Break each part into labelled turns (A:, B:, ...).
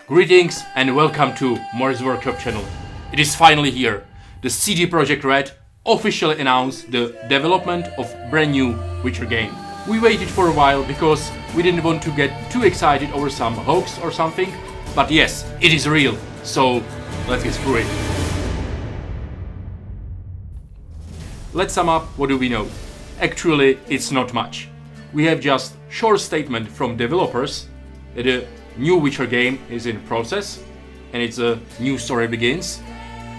A: Greetings and welcome to Moritz Workshop channel. It is finally here. The CD Projekt Red officially announced the development of brand new Witcher game. We waited for a while because we didn't want to get too excited over some hoax or something, but yes, it is real. So let's get through it. Let's sum up what do we know. Actually, it's not much. We have just short statement from developers that a new Witcher game is in process and it's a new story begins,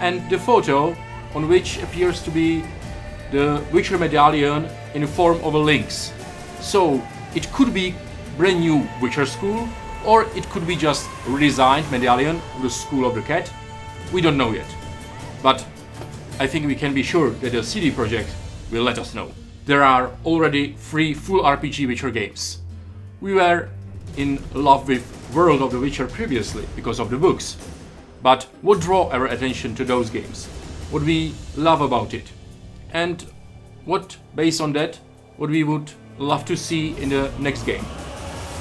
A: and the photo on which appears to be the Witcher medallion in the form of a lynx. So it could be brand new Witcher school, or it could be just redesigned medallion of the School of the Cat. We don't know yet, but I think we can be sure that the CD Projekt will let us know. There are already 3 full RPG Witcher games. We were in love with World of the Witcher previously because of the books. But what draw our attention to those games? What we love about it? And what, based on that, what we would love to see in the next game?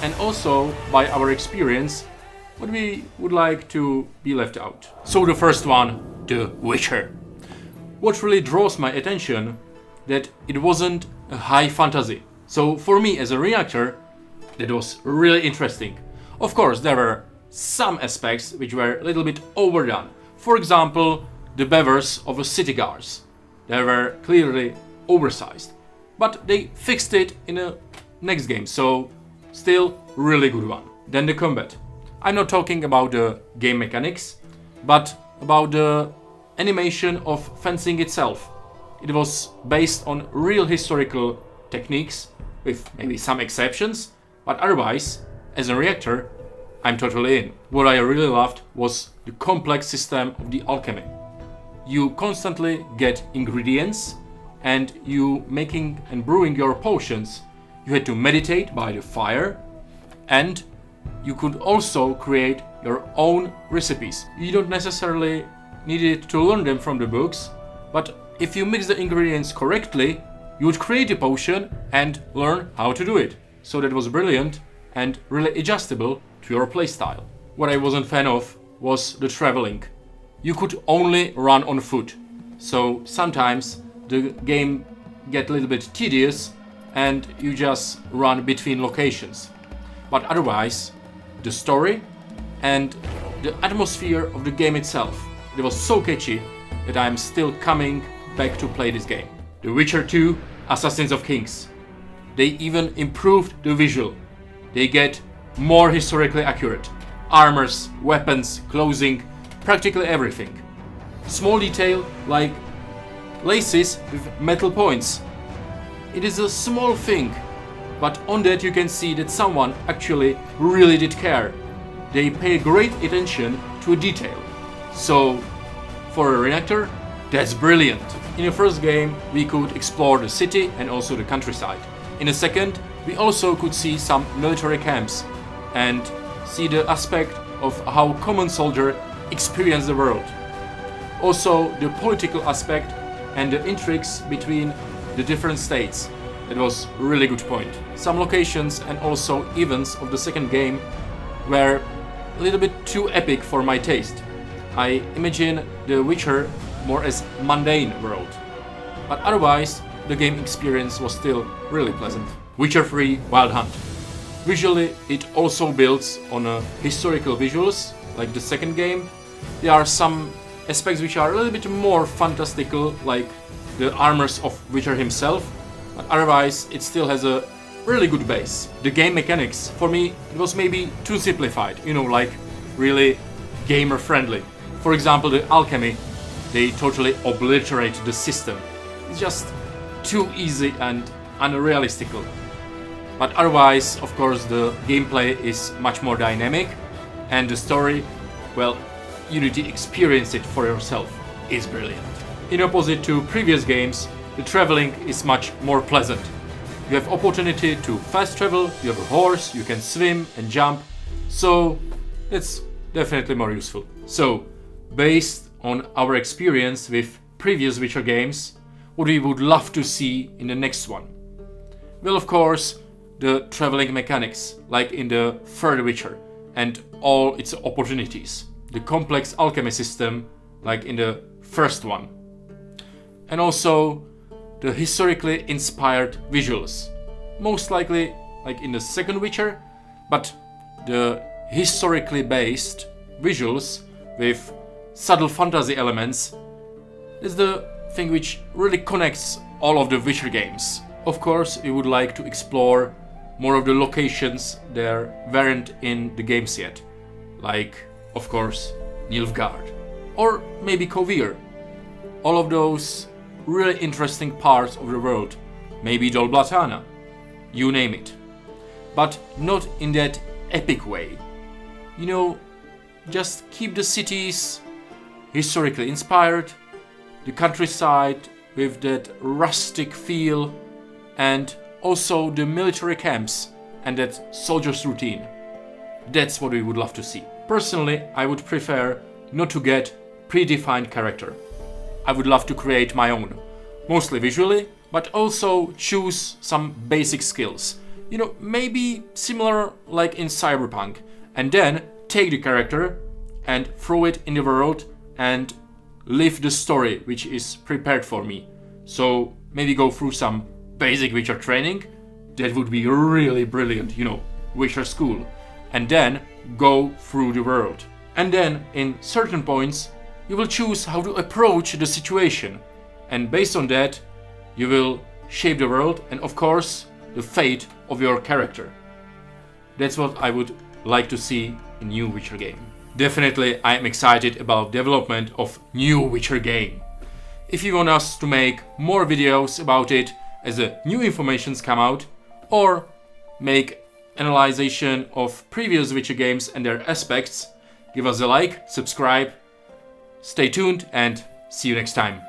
A: And also, by our experience, what we would like to be left out. So the first one, The Witcher. What really draws my attention that it wasn't a high fantasy. So for me as a reactor, that was really interesting. Of course, there were some aspects which were a little bit overdone. For example, the beavers of the city guards. They were clearly oversized. But they fixed it in the next game, so still really good one. Then the combat. I'm not talking about the game mechanics, but about the animation of fencing itself. It was based on real historical techniques, with maybe some exceptions, but otherwise, as a reactor, I'm totally in. What I really loved was the complex system of the alchemy. You constantly get ingredients, and you making and brewing your potions, you had to meditate by the fire, and you could also create your own recipes. You don't necessarily need to learn them from the books, but if you mix the ingredients correctly, you would create a potion and learn how to do it. So that was brilliant and really adjustable to your playstyle. What I wasn't a fan of was the traveling. You could only run on foot, so sometimes the game get a little bit tedious and you just run between locations. But otherwise, the story and the atmosphere of the game itself, it was so catchy that I'm still coming back to play this game. The Witcher 2 Assassins of Kings. They even improved the visual. They get more historically accurate. Armors, weapons, clothing, practically everything. Small detail like laces with metal points. It is a small thing, but on that you can see that someone actually really did care. They pay great attention to a detail. So, for a reactor, that's brilliant. In the first game, we could explore the city and also the countryside. In the second, we also could see some military camps and see the aspect of how common soldier experience the world. Also, the political aspect and the intrigues between the different states. It was a really good point. Some locations and also events of the second game were a little bit too epic for my taste. I imagine The Witcher more as mundane world. But otherwise, the game experience was still really pleasant. Witcher 3 Wild Hunt. Visually, it also builds on historical visuals, like the second game. There are some aspects which are a little bit more fantastical, like the armors of Witcher himself, but otherwise it still has a really good base. The game mechanics, for me, it was maybe too simplified, like really gamer friendly. For example, the alchemy, they totally obliterate the system. It's just too easy and unrealistical. But otherwise, of course, the gameplay is much more dynamic, and the story, well, you need to experience it for yourself. It's brilliant. In opposite to previous games, the traveling is much more pleasant. You have opportunity to fast travel, you have a horse, you can swim and jump, so it's definitely more useful. So, based on our experience with previous Witcher games, what we would love to see in the next one? Well, of course, the traveling mechanics, like in the third Witcher, and all its opportunities. The complex alchemy system, like in the first one. And also the historically inspired visuals. Most likely like in the second Witcher, but the historically based visuals with subtle fantasy elements is the thing which really connects all of the Witcher games. Of course, we would like to explore more of the locations that weren't in the games yet, like, of course, Nilfgaard, or maybe Kovir. All of those really interesting parts of the world, maybe Dol Blatana, you name it. But not in that epic way. You know, just keep the cities historically inspired, the countryside with that rustic feel, and also the military camps and that soldier's routine. That's what we would love to see. Personally, I would prefer not to get predefined character. I would love to create my own, mostly visually, but also choose some basic skills. You know, maybe similar like in Cyberpunk, and then take the character and throw it in the world and live the story which is prepared for me. So maybe go through some basic Witcher training, that would be really brilliant, you know, Witcher school, and then go through the world. And then in certain points you will choose how to approach the situation, and based on that you will shape the world and of course the fate of your character. That's what I would like to see in new Witcher game. Definitely I am excited about development of new Witcher game. If you want us to make more videos about it as the new informations come out, or make analyzation of previous Witcher games and their aspects, give us a like, subscribe, stay tuned and see you next time.